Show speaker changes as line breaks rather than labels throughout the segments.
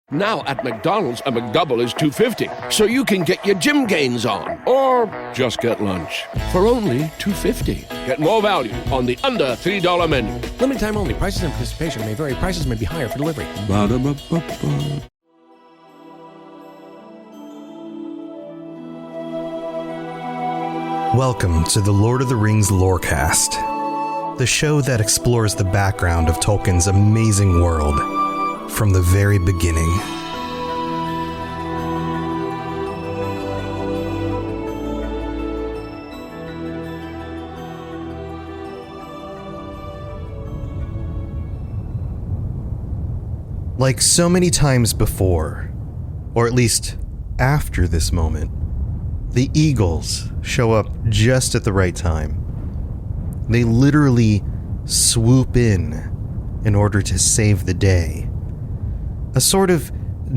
Now at McDonald's, a McDouble is $2.50, so you can get your gym gains on. Or just get lunch for only $2.50. Get more value on the under $3 menu.
Limited time only. Prices and participation may vary. Prices may be higher for delivery.
Ba-da-ba-ba-ba.
Welcome to the Lord of the Rings Lorecast, the show that explores the background of Tolkien's amazing world from the very beginning. Like so many times before, or at least after this moment, the Eagles show up just at the right time. They literally swoop in order to save the day. A sort of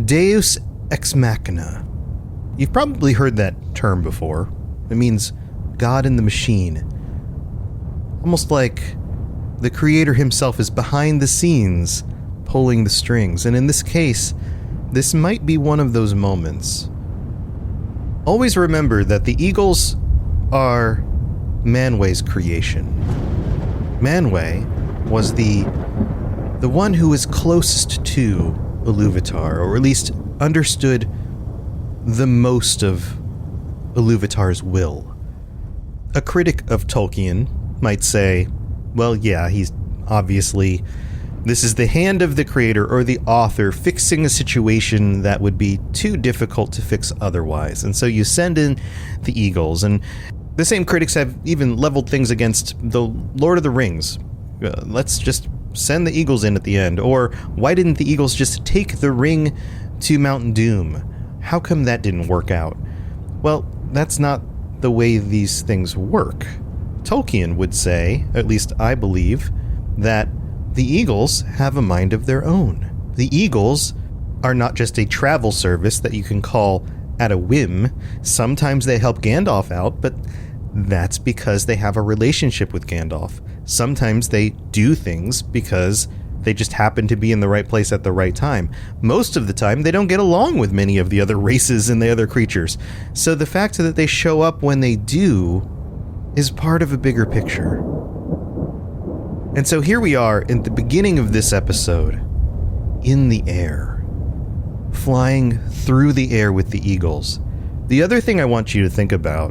deus ex machina. You've probably heard that term before. It means God in the machine. Almost like the creator himself is behind the scenes pulling the strings. And in this case, this might be one of those moments. Always remember that the Eagles are Manwë's creation. Manwë was the one who was closest to Iluvatar, or at least understood the most of Iluvatar's will. A critic of Tolkien might say, well, yeah, he's obviously... this is the hand of the creator or the author fixing a situation that would be too difficult to fix otherwise. And so you send in the Eagles. And the same critics have even leveled things against the Lord of the Rings. Let's just send the Eagles in at the end. Or why didn't the Eagles just take the ring to Mount Doom? How come that didn't work out? Well, that's not the way these things work. Tolkien would say, at least I believe, that the Eagles have a mind of their own. The Eagles are not just a travel service that you can call at a whim. Sometimes they help Gandalf out, but that's because they have a relationship with Gandalf. Sometimes they do things because they just happen to be in the right place at the right time. Most of the time, they don't get along with many of the other races and the other creatures. So the fact that they show up when they do is part of a bigger picture. And so here we are at the beginning of this episode, in the air, flying through the air with the Eagles. The other thing I want you to think about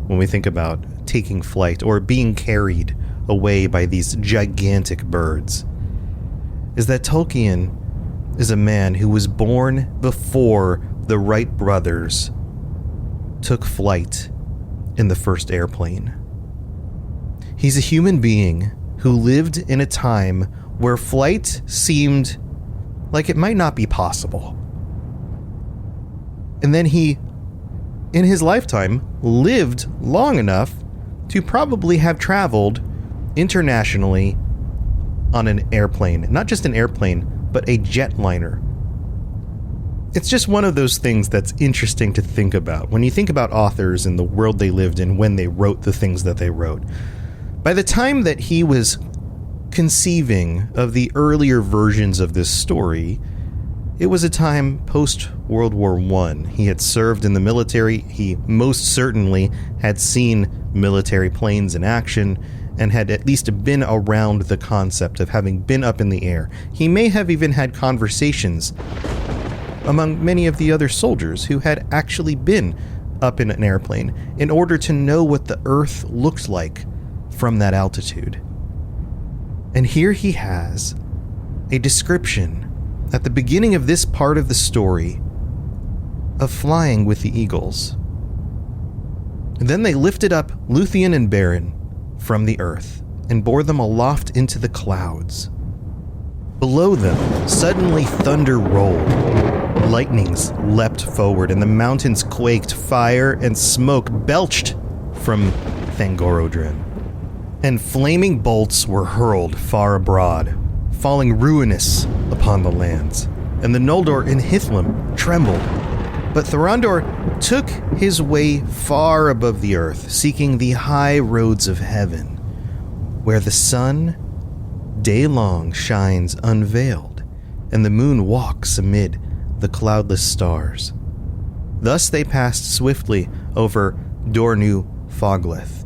when we think about taking flight or being carried away by these gigantic birds is that Tolkien is a man who was born before the Wright brothers took flight in the first airplane. He's a human being who lived in a time where flight seemed like it might not be possible. And then he, in his lifetime, lived long enough to probably have traveled internationally on an airplane. Not just an airplane, but a jetliner. It's just one of those things that's interesting to think about when you think about authors and the world they lived in when they wrote the things that they wrote. By the time that he was conceiving of the earlier versions of this story, it was a time post-World War I. He had served in the military. He most certainly had seen military planes in action and had at least been around the concept of having been up in the air. He may have even had conversations among many of the other soldiers who had actually been up in an airplane in order to know what the Earth looked like from that altitude. And here he has a description at the beginning of this part of the story of flying with the Eagles. And then they lifted up Luthien and Beren from the earth and bore them aloft into the clouds. Below them, suddenly thunder rolled. Lightnings leapt forward and the mountains quaked. Fire and smoke belched from Thangorodrim. And flaming bolts were hurled far abroad, falling ruinous upon the lands. And the Noldor in Hithlum trembled. But Thorondor took his way far above the earth, seeking the high roads of heaven, where the sun day long shines unveiled, and the moon walks amid the cloudless stars. Thus they passed swiftly over Dornu Fogleth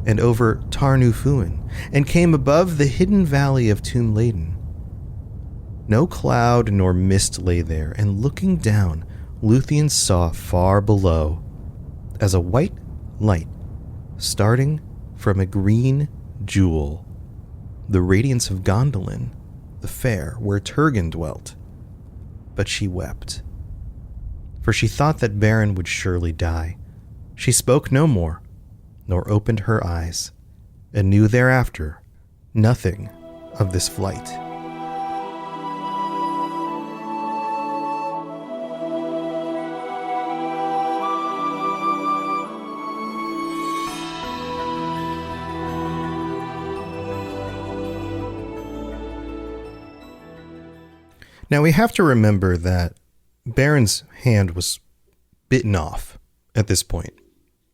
and over Tarnu Fuin, and came above the hidden valley of Tomb Laden. No cloud nor mist lay there, and looking down, Luthien saw far below, as a white light starting from a green jewel, the radiance of Gondolin, the fair, where Turgon dwelt. But she wept, for she thought that Beren would surely die. She spoke no more, nor opened her eyes, and knew thereafter nothing of this flight. Now we have to remember that Beren's hand was bitten off at this point.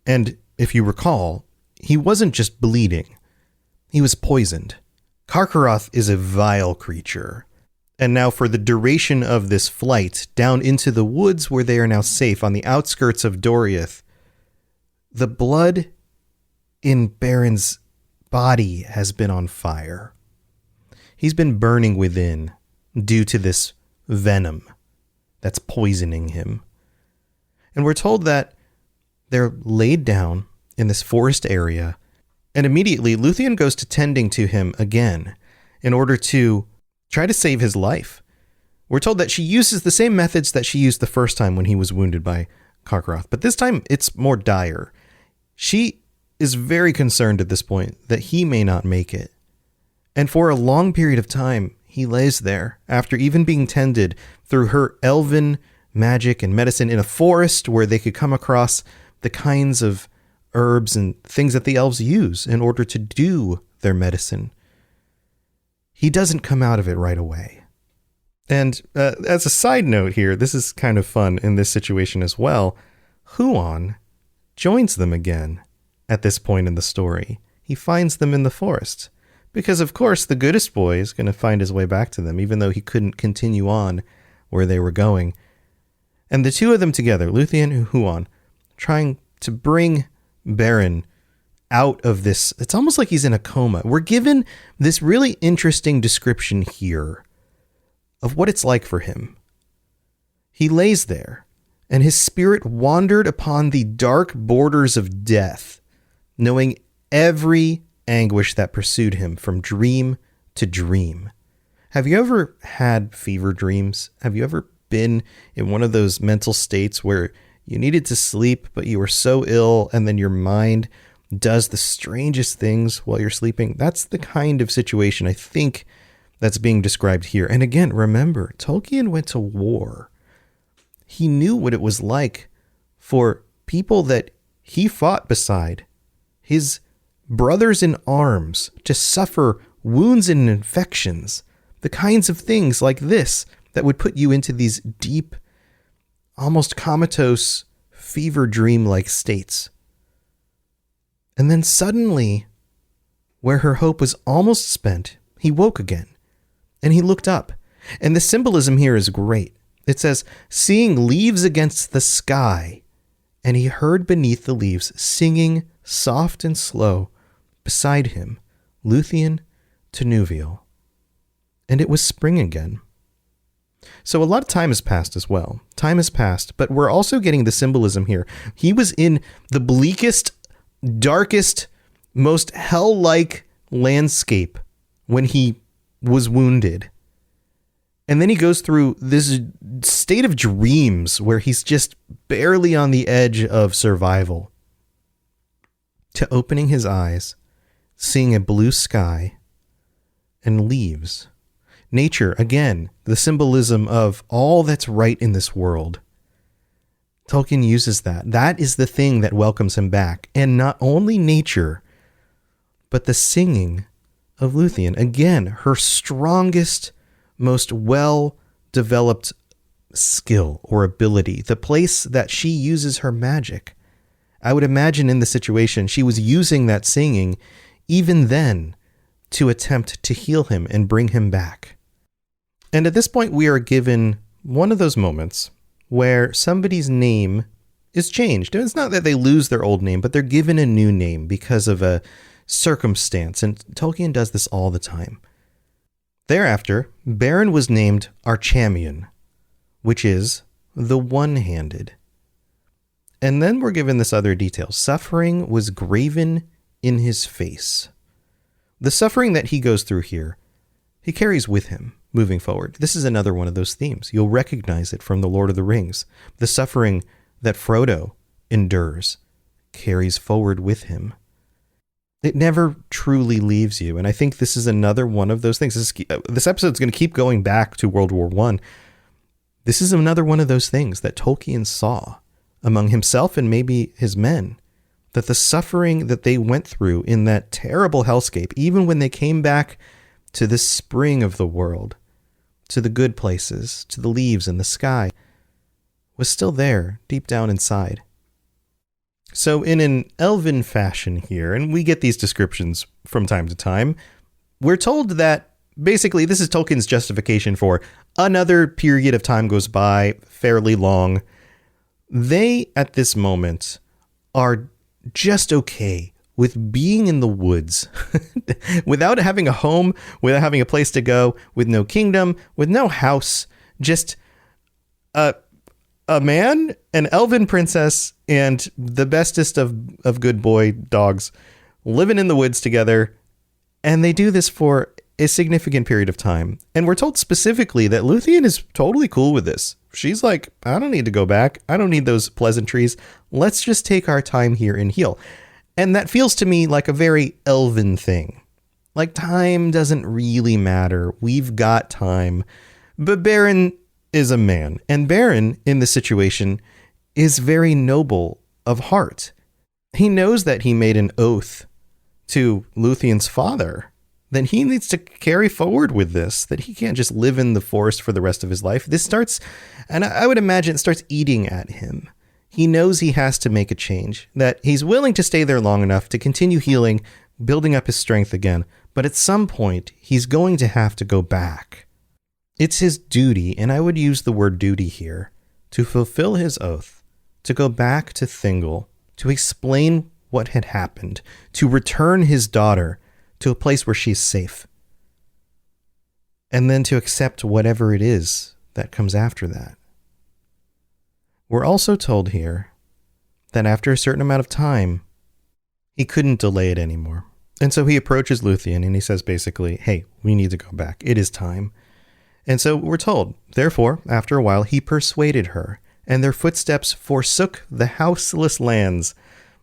And if you recall, he wasn't just bleeding. He was poisoned. Carcharoth is a vile creature. And now for the duration of this flight down into the woods where they are now safe on the outskirts of Doriath, the blood in Beren's body has been on fire. He's been burning within due to this venom that's poisoning him. And we're told that they're laid down in this forest area, and immediately Luthien goes to tending to him again in order to try to save his life. We're told that she uses the same methods that she used the first time when he was wounded by Carcharoth, but this time it's more dire. She is very concerned at this point that he may not make it. And for a long period of time, he lays there, after even being tended through her elven magic and medicine in a forest where they could come across the kinds of herbs and things that the elves use in order to do their medicine. He doesn't come out of it right away. And as a side note here, this is kind of fun in this situation as well. Huon joins them again at this point in the story. He finds them in the forest. Because, of course, the goodest boy is going to find his way back to them, even though he couldn't continue on where they were going. And the two of them together, Luthien and Huon, trying to bring Beren out of this. It's almost like he's in a coma. We're given this really interesting description here of what it's like for him. He lays there, and his spirit wandered upon the dark borders of death, knowing every anguish that pursued him from dream to dream. Have you ever had fever dreams? Have you ever been in one of those mental states where you needed to sleep, but you were so ill, and then your mind does the strangest things while you're sleeping? That's the kind of situation I think that's being described here. And again, remember, Tolkien went to war. He knew what it was like for people that he fought beside, his brothers in arms, to suffer wounds and infections, the kinds of things like this that would put you into these deep, almost comatose, fever dream-like states. And then suddenly, where her hope was almost spent, he woke again, and he looked up. And the symbolism here is great. It says, seeing leaves against the sky, and he heard beneath the leaves singing soft and slow, beside him, Luthien Tinuviel. And it was spring again. So a lot of time has passed as well. Time has passed, but we're also getting the symbolism here. He was in the bleakest, darkest, most hell-like landscape when he was wounded. And then he goes through this state of dreams where he's just barely on the edge of survival, to opening his eyes, seeing a blue sky and leaves. Nature, again, the symbolism of all that's right in this world. Tolkien uses that. That is the thing that welcomes him back. And not only nature, but the singing of Luthien. Again, her strongest, most well-developed skill or ability. The place that she uses her magic. I would imagine in the situation, she was using that singing even then to attempt to heal him and bring him back. And at this point, we are given one of those moments where somebody's name is changed. And it's not that they lose their old name, but they're given a new name because of a circumstance. And Tolkien does this all the time. Thereafter, Beren was named Archamion, which is the one-handed. And then we're given this other detail. Suffering was graven in his face. The suffering that he goes through here, he carries with him moving forward. This is another one of those themes. You'll recognize it from The Lord of the Rings. The suffering that Frodo endures carries forward with him. It never truly leaves you. And I think this is another one of those things. This episode's going to keep going back to World War I. This is another one of those things that Tolkien saw among himself and maybe his men, that the suffering that they went through in that terrible hellscape, even when they came back to the spring of the world, to the good places, to the leaves and the sky, was still there deep down inside. So in an elven fashion here, and we get these descriptions from time to time, we're told that basically this is Tolkien's justification for another period of time goes by, fairly long. They, at this moment, are just okay with being in the woods, without having a home, without having a place to go, with no kingdom, with no house, just a man, an elven princess, and the bestest of good boy dogs living in the woods together. And they do this for a significant period of time. And we're told specifically that Luthien is totally cool with this. She's like, I don't need to go back. I don't need those pleasantries. Let's just take our time here and heal. And that feels to me like a very elven thing. Like, time doesn't really matter. We've got time. But Beren is a man. And Beren, in this situation, is very noble of heart. He knows that he made an oath to Luthien's father, that he needs to carry forward with this, that he can't just live in the forest for the rest of his life. This starts, and I would imagine it starts eating at him. He knows he has to make a change, that he's willing to stay there long enough to continue healing, building up his strength again. But at some point, he's going to have to go back. It's his duty, and I would use the word duty here, to fulfill his oath, to go back to Thingol, to explain what had happened, to return his daughter to a place where she's safe, and then to accept whatever it is that comes after that. We're also told here that after a certain amount of time, he couldn't delay it anymore. And so he approaches Luthien and he says basically, hey, we need to go back. It is time. And so we're told, therefore, after a while, he persuaded her, and their footsteps forsook the houseless lands,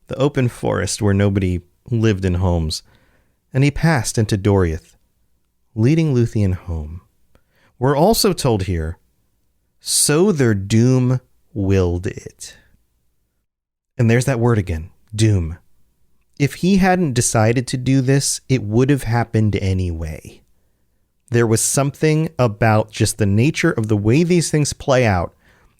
the open forest where nobody lived in homes, and he passed into Doriath, leading Luthien home. We're also told here, so their doom willed it. And there's that word again, doom. If he hadn't decided to do this, it would have happened anyway. There was something about just the nature of the way these things play out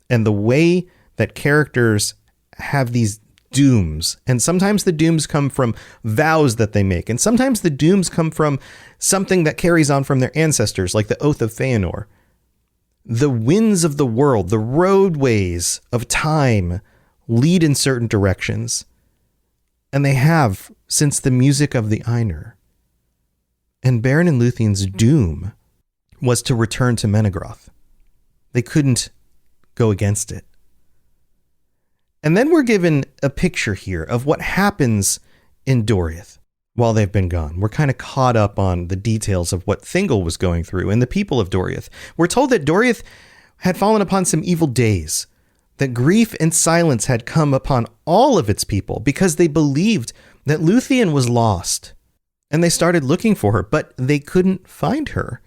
and the way that characters have these dooms. And sometimes the dooms come from vows that they make. And sometimes the dooms come from something that carries on from their ancestors, like the Oath of Feanor. The winds of the world, the roadways of time lead in certain directions. And they have since the music of the Ainur. And Beren and Luthien's doom was to return to Menegroth. They couldn't go against it. And then we're given a picture here of what happens in Doriath while they've been gone. We're kind of caught up on the details of what Thingol was going through and the people of Doriath. We're told that Doriath had fallen upon some evil days, that grief and silence had come upon all of its people because they believed that Luthien was lost. And they started looking for her, but they couldn't find her.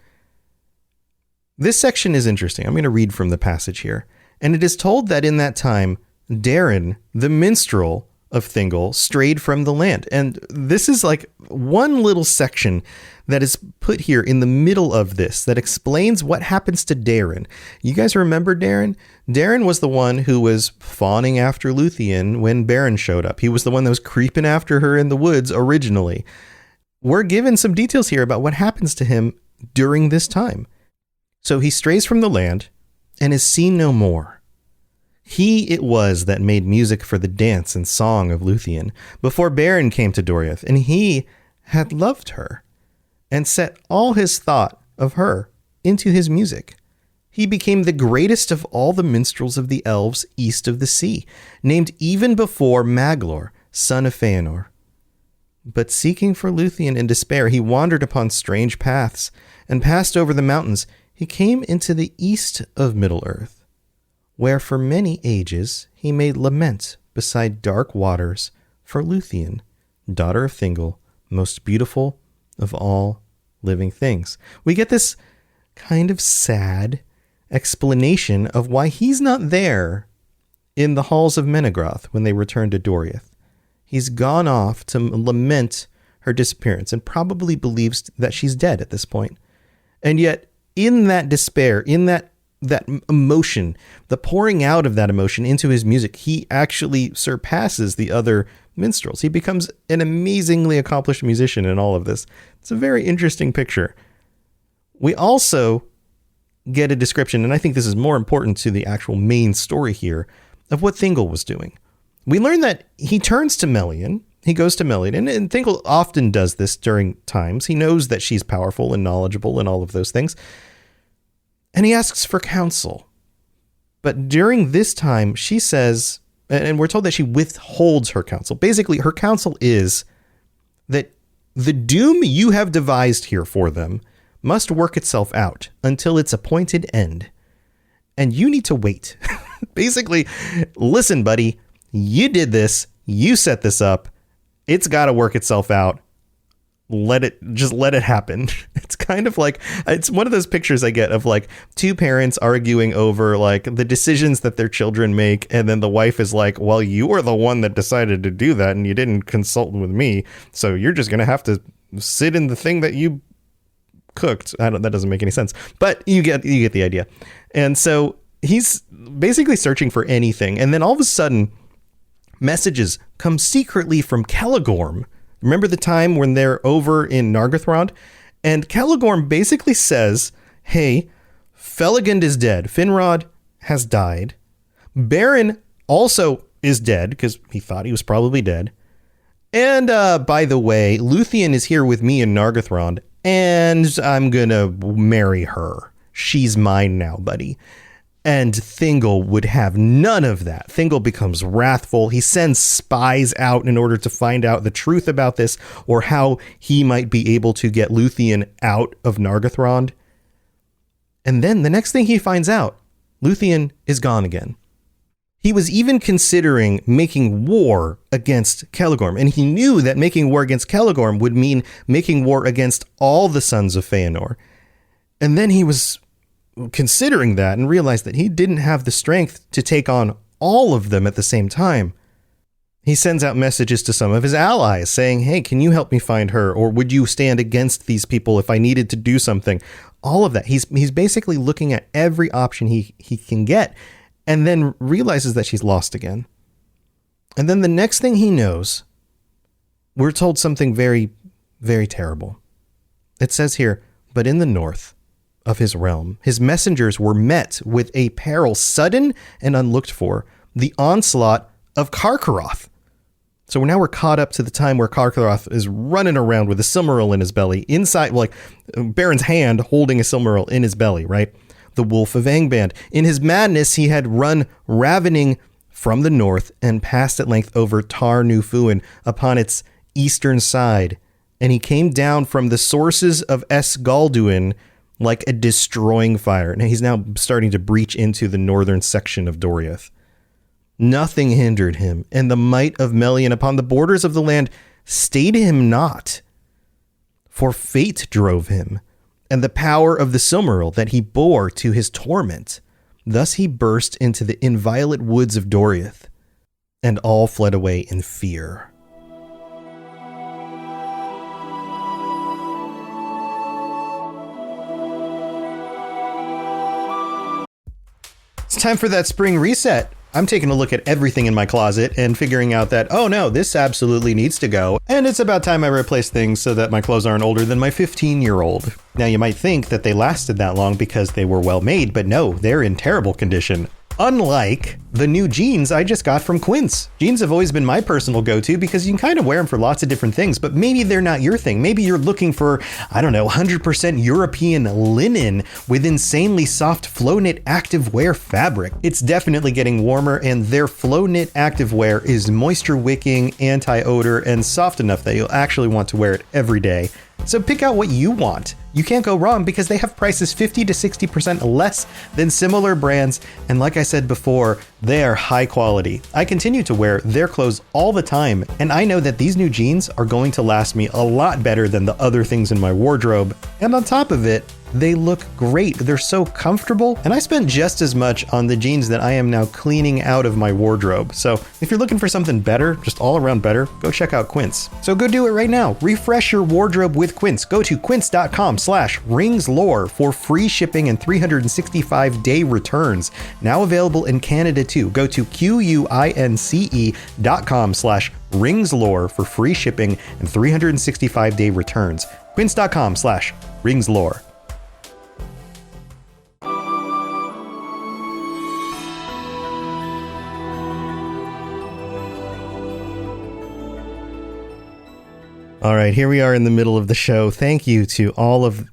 This section is interesting. I'm going to read from the passage here. And it is told that in that time, Darin, the minstrel of Thingol, strayed from the land. And this is like one little section that is put here in the middle of this that explains what happens to Darin. You guys remember Darin? Darin was the one who was fawning after Luthien when Beren showed up. He was the one that was creeping after her in the woods originally. We're given some details here about what happens to him during this time. So he strays from the land, and is seen no more. He it was that made music for the dance and song of Luthien before Beren came to Doriath, and he had loved her and set all his thought of her into his music. He became the greatest of all the minstrels of the elves east of the sea, named even before Maglor, son of Feanor. But seeking for Luthien in despair, he wandered upon strange paths and passed over the mountains. He came into the east of Middle-earth, where for many ages he made lament beside dark waters for Luthien, daughter of Thingol, most beautiful of all living things. We get this kind of sad explanation of why he's not there in the halls of Menegroth when they return to Doriath. He's gone off to lament her disappearance and probably believes that she's dead at this point. And yet, in that despair, in that emotion, the pouring out of that emotion into his music, he actually surpasses the other minstrels. He becomes an amazingly accomplished musician in all of this. It's a very interesting picture. We also get a description, and I think this is more important to the actual main story here, of what Thingol was doing. We learn that he turns to Melian. He goes to Melian, and Thingol often does this during times. He knows that she's powerful and knowledgeable and all of those things. And he asks for counsel. But during this time, she says, and we're told that she withholds her counsel. Basically, her counsel is that the doom you have devised here for them must work itself out until its appointed end. And you need to wait. Basically, listen, buddy, you did this. You set this up. It's got to work itself out. Let it happen. It's kind of like, it's one of those pictures I get of like two parents arguing over like the decisions that their children make. And then the wife is like, well, you were the one that decided to do that and you didn't consult with me. So you're just going to have to sit in the thing that you cooked. That doesn't make any sense, but you get the idea. And so he's basically searching for anything. And then all of a sudden messages come secretly from Caligorm. Remember the time when they're over in Nargothrond? And Caligorm basically says, hey, Felagund is dead. Finrod has died. Beren also is dead because he thought he was probably dead. And by the way, Luthien is here with me in Nargothrond, and I'm going to marry her. She's mine now, buddy. And Thingol would have none of that. Thingol becomes wrathful. He sends spies out in order to find out the truth about this or how he might be able to get Luthien out of Nargothrond. And then the next thing he finds out, Luthien is gone again. He was even considering making war against Caligorm, and he knew that making war against Caligorm would mean making war against all the sons of Feanor. And then he was considering that and realized that he didn't have the strength to take on all of them at the same time. He sends out messages to some of his allies saying, hey, can you help me find her? Or would you stand against these people if I needed to do something? All of that. He's basically looking at every option he can get, and then realizes that she's lost again. And then the next thing he knows, we're told something very, very terrible. It says here, but in the north of his realm, his messengers were met with a peril sudden and unlooked for, the onslaught of Karkaroth. So we're caught up to the time where Karkaroth is running around with a Silmaril in his belly, inside, like Beren's hand holding a Silmaril in his belly, right? The Wolf of Angband. In his madness, he had run ravening from the north and passed at length over Tar Nufuin upon its eastern side. And he came down from the sources of Esgalduin like a destroying fire. And he's now starting to breach into the northern section of Doriath. Nothing hindered him, and the might of Melian upon the borders of the land stayed him not. For fate drove him, and the power of the Silmaril that he bore to his torment. Thus he burst into the inviolate woods of Doriath, and all fled away in fear. It's time for that spring reset. I'm taking a look at everything in my closet and figuring out that, oh no, this absolutely needs to go. And it's about time I replace things so that my clothes aren't older than my 15-year-old. Now you might think that they lasted that long because they were well made, but no, they're in terrible condition. Unlike the new jeans I just got from Quince. Jeans have always been my personal go-to because you can kind of wear them for lots of different things, but maybe they're not your thing. Maybe you're looking for, 100% European linen with insanely soft flow knit activewear fabric. It's definitely getting warmer, and their flow knit activewear is moisture wicking, anti-odor, and soft enough that you'll actually want to wear it every day. So pick out what you want. You can't go wrong because they have prices 50 to 60% less than similar brands. And like I said before, they are high quality. I continue to wear their clothes all the time, and I know that these new jeans are going to last me a lot better than the other things in my wardrobe. And on top of it, they look great. They're so comfortable. And I spent just as much on the jeans that I am now cleaning out of my wardrobe. So if you're looking for something better, just all around better, go check out Quince. So go do it right now. Refresh your wardrobe with Quince. Go to quince.com/ringslore for free shipping and 365-day returns. Now available in Canada too. Go to quince.com/ringslore for free shipping and 365-day returns. Quince.com/ringslore. All right, here we are in the middle of the show. Thank you to all of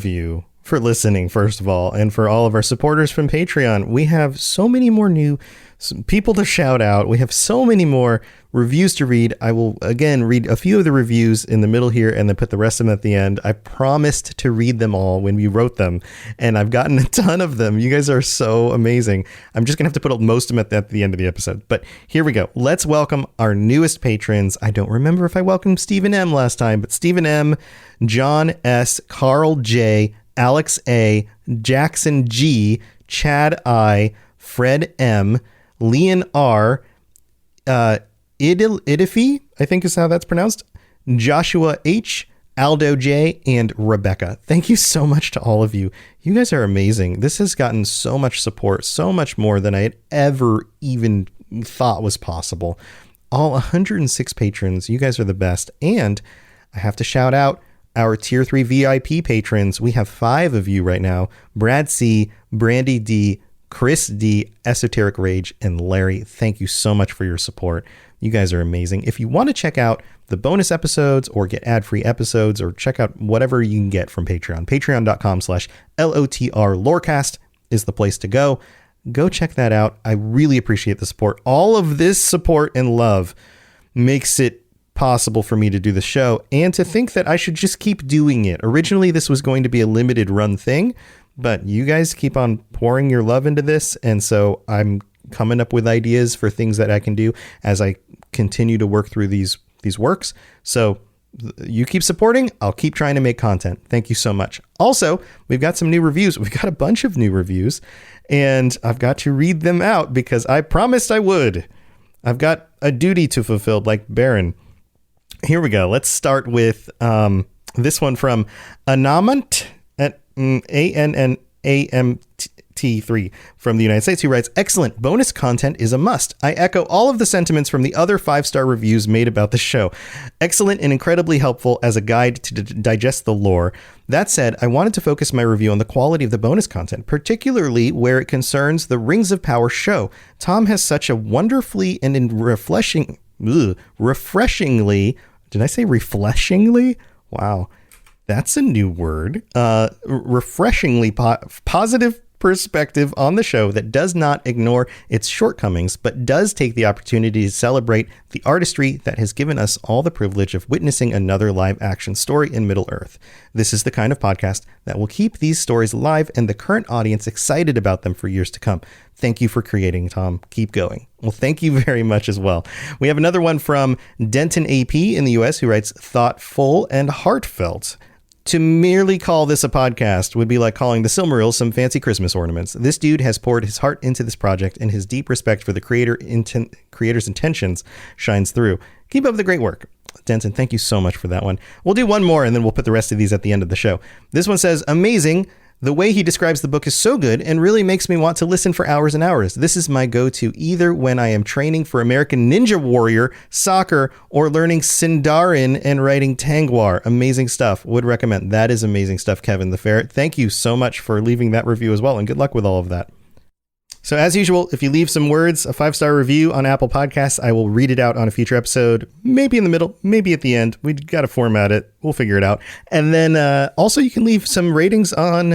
you for listening, first of all, and for all of our supporters from Patreon. We have so many more new people to shout out. We have so many more reviews to read. I will, again, read a few of the reviews in the middle here and then put the rest of them at the end. I promised to read them all when we wrote them, and I've gotten a ton of them. You guys are so amazing. I'm just going to have to put most of them at the end of the episode. But here we go. Let's welcome our newest patrons. I don't remember if I welcomed Stephen M. last time, but Stephen M., John S., Carl J., Alex A., Jackson G., Chad I., Fred M., Leon R., Idifi, I think is how that's pronounced, Joshua H., Aldo J., and Rebecca. Thank you so much to all of you. You guys are amazing. This has gotten so much support, so much more than I had ever even thought was possible. All 106 patrons, you guys are the best. And I have to shout out our Tier 3 VIP patrons. We have 5 of you right now. Brad C., Brandy D., Chris D., Esoteric Rage, and Larry. Thank you so much for your support. You guys are amazing. If you want to check out the bonus episodes or get ad-free episodes or check out whatever you can get from Patreon, patreon.com/LOTR Lorecast is the place to go. Go check that out. I really appreciate the support. All of this support and love makes it possible for me to do the show and to think that I should just keep doing it. Originally, this was going to be a limited run thing, but you guys keep on pouring your love into this, and so I'm coming up with ideas for things that I can do as I continue to work through these works. So you keep supporting, I'll keep trying to make content. Thank you so much. Also, we've got some new reviews. We've got a bunch of new reviews, and I've got to read them out because I promised I would. I've got a duty to fulfill, like Beren. Here we go. Let's start with this one from Anamant at ANNAMT3 from the United States, who writes, "Excellent. Bonus content is a must. I echo all of the sentiments from the other 5-star reviews made about the show. Excellent and incredibly helpful as a guide to digest the lore. That said, I wanted to focus my review on the quality of the bonus content, particularly where it concerns the Rings of Power show. Tom has such a wonderfully and refreshingly, did I say refreshingly? Wow. That's a new word. Refreshingly positive perspective on the show that does not ignore its shortcomings, but does take the opportunity to celebrate the artistry that has given us all the privilege of witnessing another live action story in Middle-earth. This is the kind of podcast that will keep these stories alive and the current audience excited about them for years to come. Thank you for creating, Tom. Keep going." Well, thank you very much as well. We have another one from Denton AP in the US who writes, "Thoughtful and heartfelt. To merely call this a podcast would be like calling the Silmarils some fancy Christmas ornaments. This dude has poured his heart into this project, and his deep respect for the creator's intentions shines through. Keep up the great work." Denton, thank you so much for that one. We'll do one more, and then we'll put the rest of these at the end of the show. This one says, "Amazing. The way he describes the book is so good and really makes me want to listen for hours and hours. This is my go-to either when I am training for American Ninja Warrior, soccer, or learning Sindarin and writing Tangwar. Amazing stuff. Would recommend. That is amazing stuff, Kevin the Ferret. Thank you so much for leaving that review as well, and good luck with all of that. So as usual, if you leave some words, a 5-star review on Apple Podcasts, I will read it out on a future episode, maybe in the middle, maybe at the end. We got to format it. We'll figure it out. And then also you can leave some ratings on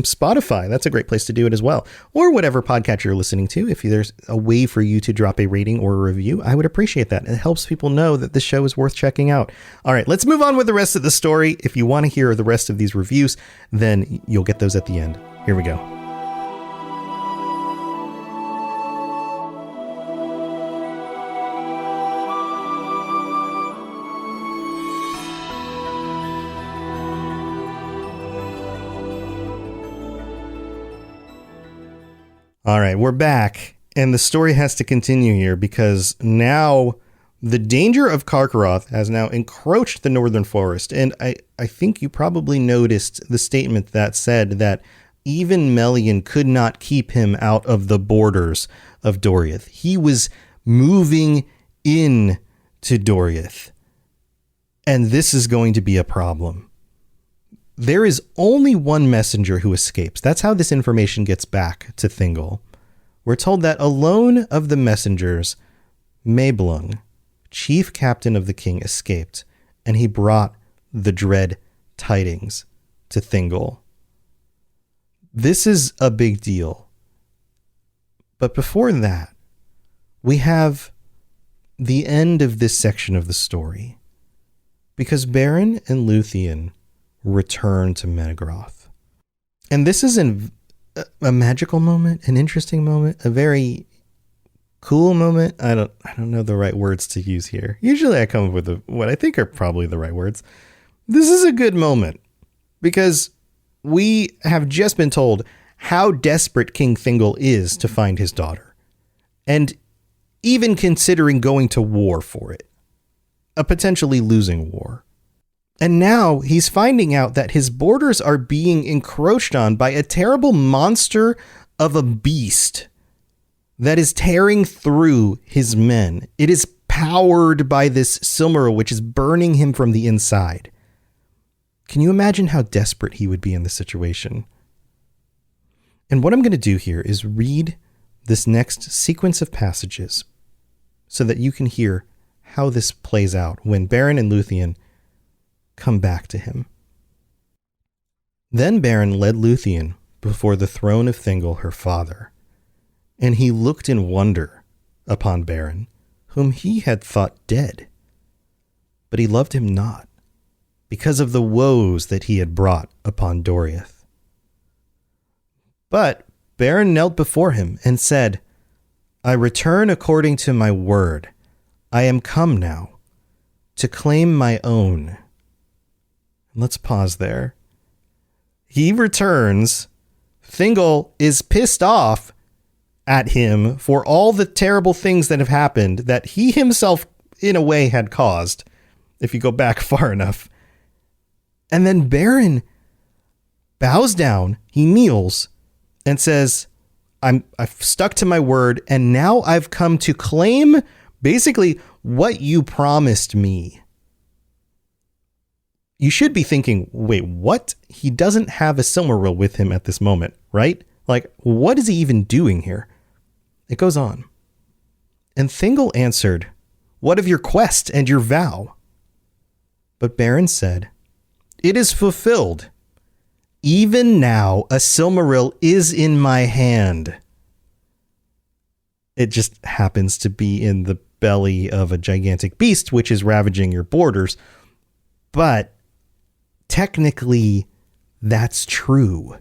Spotify. That's a great place to do it as well. Or whatever podcast you're listening to. If there's a way for you to drop a rating or a review, I would appreciate that. It helps people know that this show is worth checking out. All right, let's move on with the rest of the story. If you want to hear the rest of these reviews, then you'll get those at the end. Here we go. All right, we're back, and the story has to continue here because now the danger of Karkaroth has now encroached the northern forest, and I think you probably noticed the statement that said that even Melian could not keep him out of the borders of Doriath. He was moving in to Doriath, and this is going to be a problem. There is only one messenger who escapes. That's how this information gets back to Thingol. We're told that alone of the messengers, Mablung, chief captain of the king, escaped, and he brought the dread tidings to Thingol. This is a big deal. But before that, we have the end of this section of the story. Because Beren and Luthien return to Menegroth. And this is a magical moment, an interesting moment, a very cool moment. I don't know the right words to use here. Usually I come up with what I think are probably the right words. This is a good moment because we have just been told how desperate King Thingol is to find his daughter, and even considering going to war for it, a potentially losing war. And now he's finding out that his borders are being encroached on by a terrible monster of a beast that is tearing through his men. It is powered by this Silmaril, which is burning him from the inside. Can you imagine how desperate he would be in this situation? And what I'm going to do here is read this next sequence of passages so that you can hear how this plays out when Beren and Luthien come back to him. Then Beren led Luthien before the throne of Thingol, her father, and he looked in wonder upon Beren, whom he had thought dead. But he loved him not, because of the woes that he had brought upon Doriath. But Beren knelt before him and said, I return according to my word. I am come now to claim my own. Let's pause there. He returns. Thingol is pissed off at him for all the terrible things that have happened that he himself, in a way, had caused, if you go back far enough. And then Beren bows down, he kneels, and says, I've stuck to my word, and now I've come to claim basically what you promised me. You should be thinking, wait, what? He doesn't have a Silmaril with him at this moment, right? Like, what is he even doing here? It goes on. And Thingol answered, what of your quest and your vow? But Beren said, it is fulfilled. Even now, a Silmaril is in my hand. It just happens to be in the belly of a gigantic beast, which is ravaging your borders. But technically, that's true.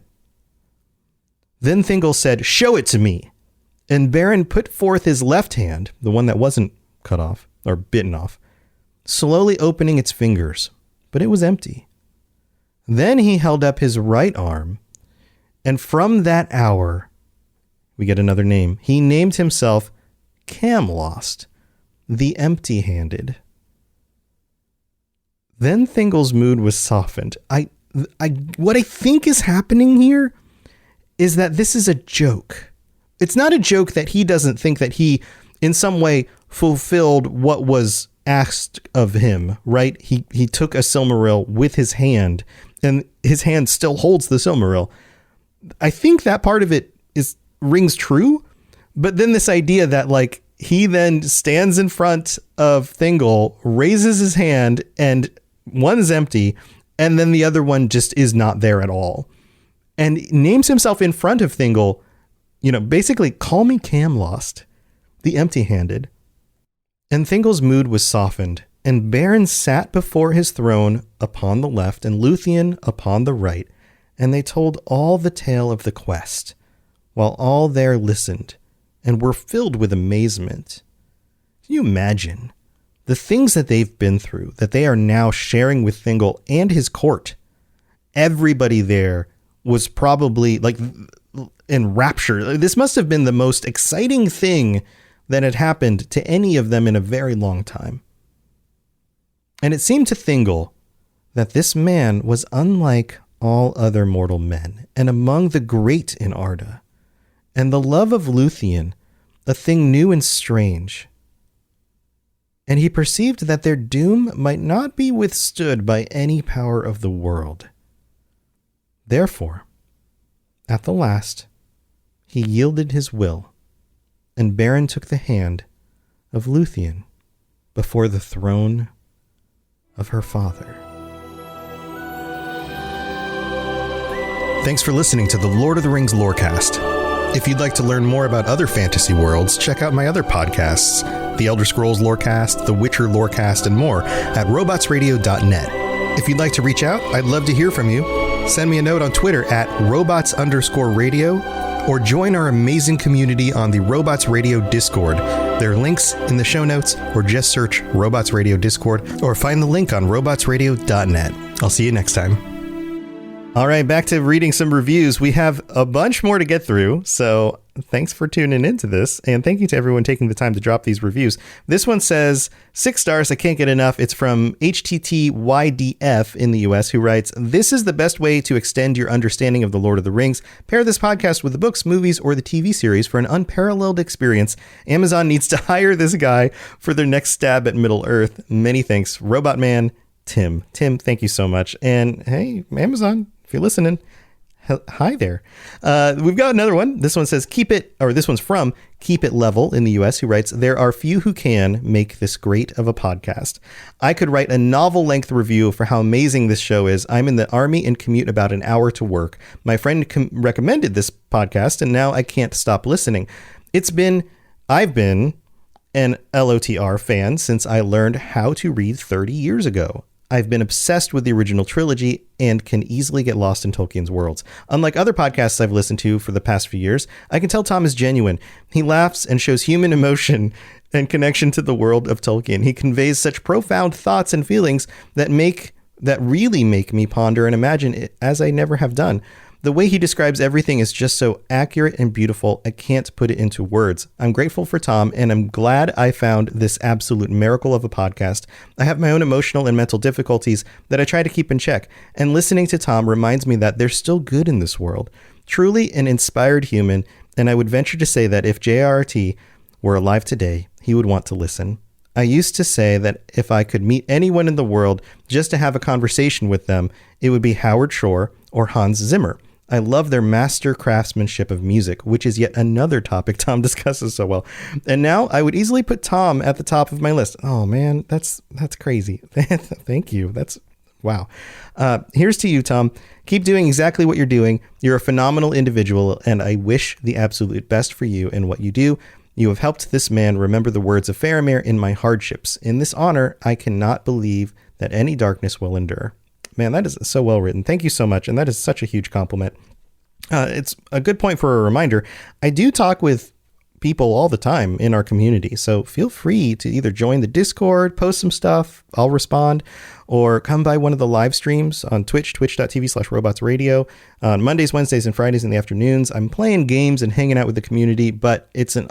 Then Thingol said, show it to me. And Beren put forth his left hand, the one that wasn't cut off or bitten off, slowly opening its fingers, but it was empty. Then he held up his right arm, and from that hour, we get another name. He named himself Camlost, the empty-handed. Then Thingol's mood was softened. I what I think is happening here is that this is a joke. It's not a joke that he doesn't think that he in some way fulfilled what was asked of him, right? He took a Silmaril with his hand, and his hand still holds the Silmaril. I think that part of it rings true, but then this idea that like he then stands in front of Thingol, raises his hand, and one's empty, and then the other one just is not there at all, and names himself in front of Thingol, basically, call me Camlost, the empty-handed. And Thingol's mood was softened, and Beren sat before his throne upon the left and Luthien upon the right, and they told all the tale of the quest, while all there listened, and were filled with amazement. Can you imagine the things that they've been through, that they are now sharing with Thingol and his court? Everybody there was probably like in rapture. This must have been the most exciting thing that had happened to any of them in a very long time. And it seemed to Thingol that this man was unlike all other mortal men, and among the great in Arda, and the love of Luthien, a thing new and strange. And he perceived that their doom might not be withstood by any power of the world. Therefore, at the last, he yielded his will, and Beren took the hand of Luthien before the throne of her father. Thanks for listening to the Lord of the Rings Lorecast. If you'd like to learn more about other fantasy worlds, check out my other podcasts, The Elder Scrolls Lorecast, The Witcher Lorecast, and more at robotsradio.net. If you'd like to reach out, I'd love to hear from you. Send me a note on Twitter at robots_radio, or join our amazing community on the Robots Radio Discord. There are links in the show notes, or just search Robots Radio Discord, or find the link on robotsradio.net. I'll see you next time. All right, back to reading some reviews. We have a bunch more to get through, so thanks for tuning into this, and thank you to everyone taking the time to drop these reviews. This one says, 6 stars, I can't get enough. It's from HTTYDF in the US, who writes, this is the best way to extend your understanding of The Lord of the Rings. Pair this podcast with the books, movies, or the TV series for an unparalleled experience. Amazon needs to hire this guy for their next stab at Middle-earth. Many thanks, Robot Man Tim. Tim, thank you so much. And hey, Amazon, if you're listening, hi there. We've got another one. This one says, this one's from Keep It Level in the US, who writes, there are few who can make this great of a podcast. I could write a novel-length review for how amazing this show is. I'm in the Army and commute about an hour to work. My friend recommended this podcast, and now I can't stop listening. I've been an LOTR fan since I learned how to read 30 years ago. I've been obsessed with the original trilogy and can easily get lost in Tolkien's worlds. Unlike other podcasts I've listened to for the past few years, I can tell Tom is genuine. He laughs and shows human emotion and connection to the world of Tolkien. He conveys such profound thoughts and feelings that really make me ponder and imagine it as I never have done. The way he describes everything is just so accurate and beautiful, I can't put it into words. I'm grateful for Tom, and I'm glad I found this absolute miracle of a podcast. I have my own emotional and mental difficulties that I try to keep in check, and listening to Tom reminds me that there's still good in this world. Truly an inspired human, and I would venture to say that if JRT were alive today, he would want to listen. I used to say that if I could meet anyone in the world just to have a conversation with them, it would be Howard Shore or Hans Zimmer. I love their master craftsmanship of music, which is yet another topic Tom discusses so well. And now I would easily put Tom at the top of my list. Oh man, that's crazy. Thank you. Wow. Here's to you, Tom. Keep doing exactly what you're doing. You're a phenomenal individual, and I wish the absolute best for you and what you do. You have helped this man remember the words of Faramir in my hardships. In this honor, I cannot believe that any darkness will endure. Man, that is so well written. Thank you so much. And that is such a huge compliment. It's a good point for a reminder. I do talk with people all the time in our community. So feel free to either join the Discord, post some stuff, I'll respond, or come by one of the live streams on Twitch, twitch.tv/robotsradio. On Mondays, Wednesdays, and Fridays in the afternoons, I'm playing games and hanging out with the community, but it's a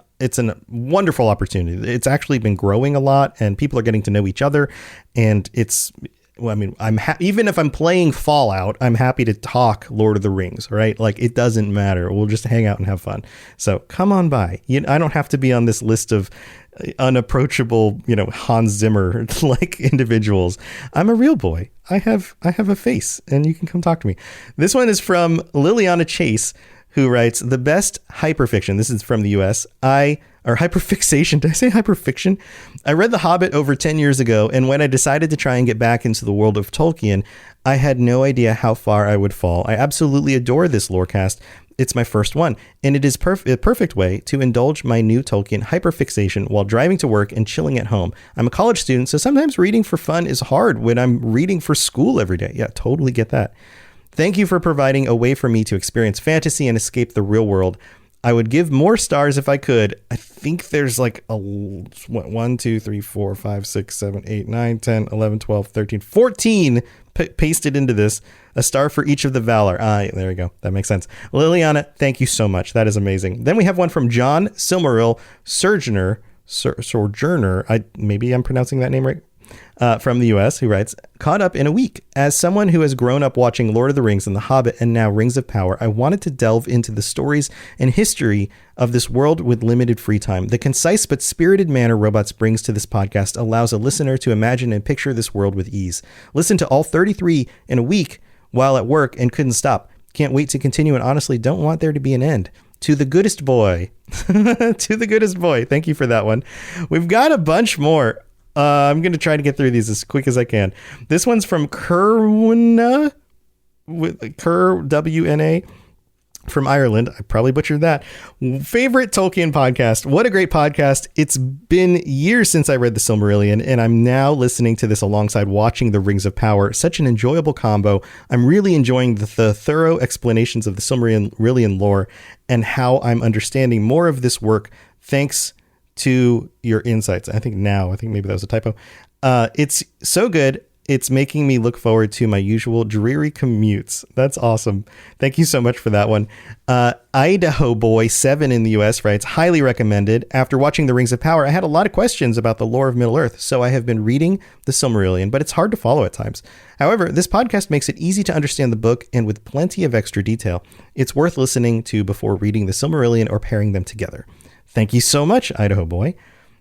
wonderful opportunity. It's actually been growing a lot, and people are getting to know each other, and it's well, I mean, even if I'm playing Fallout, I'm happy to talk Lord of the Rings, right? Like, it doesn't matter. We'll just hang out and have fun. So come on by. I don't have to be on this list of unapproachable, Hans Zimmer like individuals. I'm a real boy. I have a face, and you can come talk to me. This one is from Liliana Chase, who writes, the best hyperfiction. This is from the US. Or hyperfixation. Did I say hyperfiction? I read The Hobbit over 10 years ago, and when I decided to try and get back into the world of Tolkien, I had no idea how far I would fall. I absolutely adore this Lorecast. It's my first one, and it is a perfect way to indulge my new Tolkien hyperfixation while driving to work and chilling at home. I'm a college student, so sometimes reading for fun is hard when I'm reading for school every day. Yeah, totally get that. Thank you for providing a way for me to experience fantasy and escape the real world. I would give more stars if I could. I think there's like 1, 2, 3, 4, 5, 6, 7, 8, 9, 10, 11, 12, 13, 14 pasted into this. A star for each of the Valor. There we go. That makes sense. Liliana, thank you so much. That is amazing. Then we have one from John Silmaril Sojourner. Maybe I'm pronouncing that name right. From the US, who writes, caught up in a week. As someone who has grown up watching Lord of the Rings and The Hobbit and now Rings of Power, I wanted to delve into the stories and history of this world with limited free time. The concise but spirited manner Robots brings to this podcast allows a listener to imagine and picture this world with ease. Listen to all 33 in a week while at work and couldn't stop. Can't wait to continue and honestly don't want there to be an end. To the goodest boy. To the goodest boy. Thank you for that one. We've got a bunch more. I'm going to try to get through these as quick as I can. This one's from Kerwna, WNA, from Ireland. I probably butchered that. Favorite Tolkien podcast. What a great podcast. It's been years since I read The Silmarillion, and I'm now listening to this alongside watching The Rings of Power. Such an enjoyable combo. I'm really enjoying the thorough explanations of the Silmarillion lore and how I'm understanding more of this work. Thanks to your insights. I think maybe that was a typo. It's so good. It's making me look forward to my usual dreary commutes. That's awesome. Thank you so much for that one. Idaho Boy 7 in the US writes, highly recommended. After watching The Rings of Power, I had a lot of questions about the lore of Middle-earth, so I have been reading The Silmarillion, but it's hard to follow at times. However, this podcast makes it easy to understand the book and with plenty of extra detail. It's worth listening to before reading The Silmarillion or pairing them together. Thank you so much, Idaho Boy.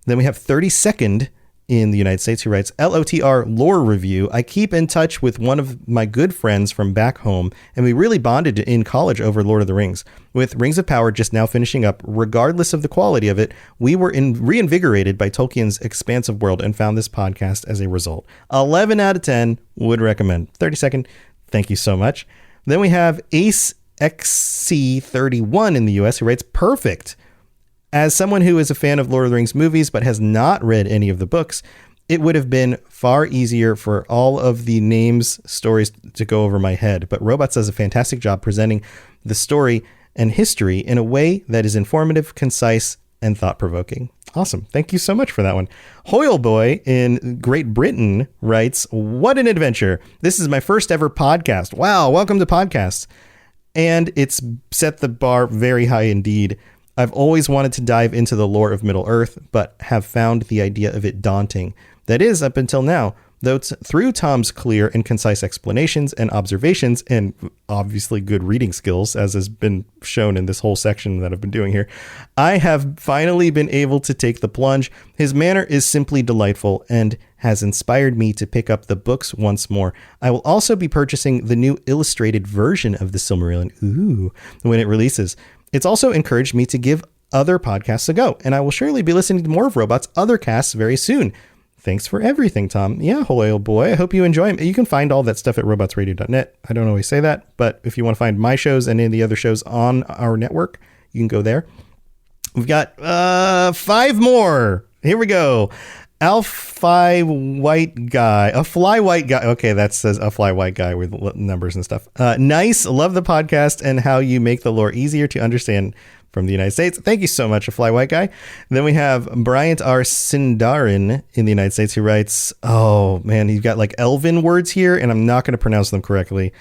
Then we have 32nd in the United States who writes, LOTR lore review. I keep in touch with one of my good friends from back home, and we really bonded in college over Lord of the Rings. With Rings of Power just now finishing up, regardless of the quality of it, we were reinvigorated by Tolkien's expansive world and found this podcast as a result. 11 out of 10 would recommend. 32nd, thank you so much. Then we have Ace XC31 in the US who writes, perfect. As someone who is a fan of Lord of the Rings movies but has not read any of the books, it would have been far easier for all of the names, stories to go over my head. But Robots does a fantastic job presenting the story and history in a way that is informative, concise, and thought-provoking. Awesome. Thank you so much for that one. Hoyle Boy in Great Britain writes, what an adventure. This is my first ever podcast. Wow, welcome to podcasts. And it's set the bar very high indeed. I've always wanted to dive into the lore of Middle-earth, but have found the idea of it daunting. That is, up until now, though through Tom's clear and concise explanations and observations, and obviously good reading skills, as has been shown in this whole section that I've been doing here, I have finally been able to take the plunge. His manner is simply delightful and has inspired me to pick up the books once more. I will also be purchasing the new illustrated version of the Silmarillion, when it releases. It's also encouraged me to give other podcasts a go, and I will surely be listening to more of Robots' other casts very soon. Thanks for everything, Tom. Yeah, Hoyle Boy, I hope you enjoy them. You can find all that stuff at robotsradio.net. I don't always say that, but if you want to find my shows and any of the other shows on our network, you can go there. We've got 5 more. Here we go. A fly white guy. Okay, that says a fly white guy with numbers and stuff. Nice. Love the podcast and how you make the lore easier to understand from the United States. Thank you so much, a fly white guy. Then we have Bryant R. Sindarin in the United States who writes, oh man, he's got like Elven words here and I'm not going to pronounce them correctly.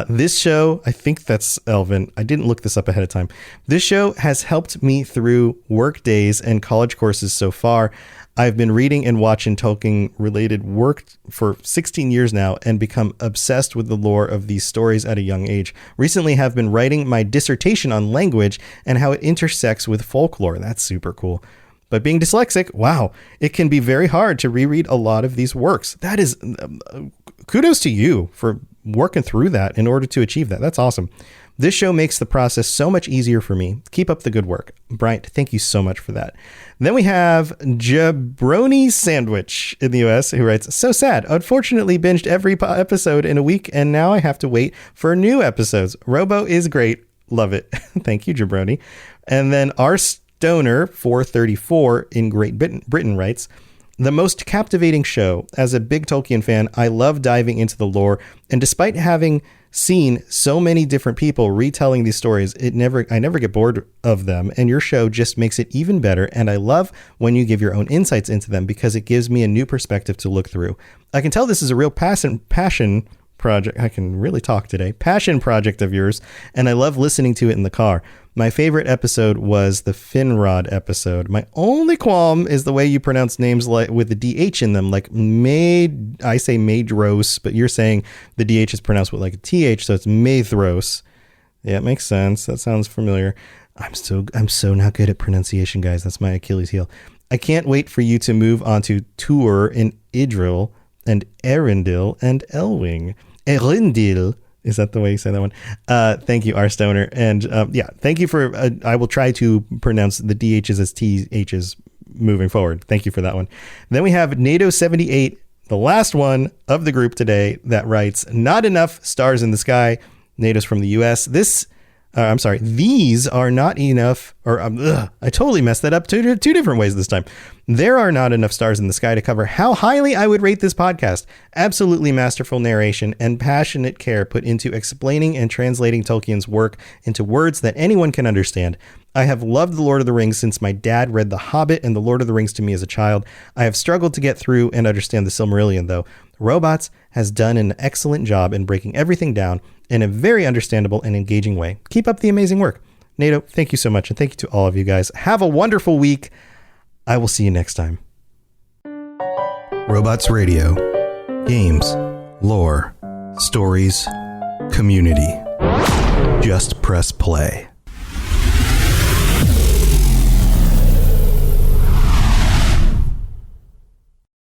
This show, I think that's Elvin. I didn't look this up ahead of time. This show has helped me through work days and college courses so far. I've been reading and watching Tolkien-related work for 16 years now and become obsessed with the lore of these stories at a young age. Recently have been writing my dissertation on language and how it intersects with folklore. That's super cool. But being dyslexic, wow, it can be very hard to reread a lot of these works. That is, kudos to you for working through that in order to achieve that. That's awesome. This show makes the process so much easier for me. Keep up the good work. Bryant, thank you so much for that. Then we have Jabroni Sandwich in the US who writes, so sad. Unfortunately binged every episode in a week and now I have to wait for new episodes. Robo is great. Love it. Thank you, Jabroni. And then our Stoner 434 in Great Britain writes, the most captivating show. As a big Tolkien fan, I love diving into the lore, and despite having seen so many different people retelling these stories, I never get bored of them, and your show just makes it even better, and I love when you give your own insights into them because it gives me a new perspective to look through. I can tell this is a real passion project. I can really talk today. Passion project of yours, and I love listening to it in the car. My favorite episode was the Finrod episode. My only qualm is the way you pronounce names like with the DH in them, like I say Maedhros, but you're saying the DH is pronounced with like a TH, so it's Maedhros. Yeah, it makes sense. That sounds familiar. I'm so not good at pronunciation, guys. That's my Achilles heel. I can't wait for you to move on to Tuor and Idril and Erendil and Elwing. Erendil. Is that the way you say that one? Thank you, R. Stoner. And thank you for, I will try to pronounce the DHs as THs moving forward. Thank you for that one. Then we have NATO78, the last one of the group today, that writes, not enough stars in the sky. NATO's from the US. These are not enough, I totally messed that up two different ways this time. There are not enough stars in the sky to cover how highly I would rate this podcast. Absolutely masterful narration and passionate care put into explaining and translating Tolkien's work into words that anyone can understand. I have loved The Lord of the Rings since my dad read The Hobbit and The Lord of the Rings to me as a child. I have struggled to get through and understand the Silmarillion, though. Robots has done an excellent job in breaking everything down in a very understandable and engaging way. Keep up the amazing work. NATO, thank you so much, and thank you to all of you guys. Have a wonderful week. I will see you next time. Robots Radio. Games, lore, stories, community. Just press play.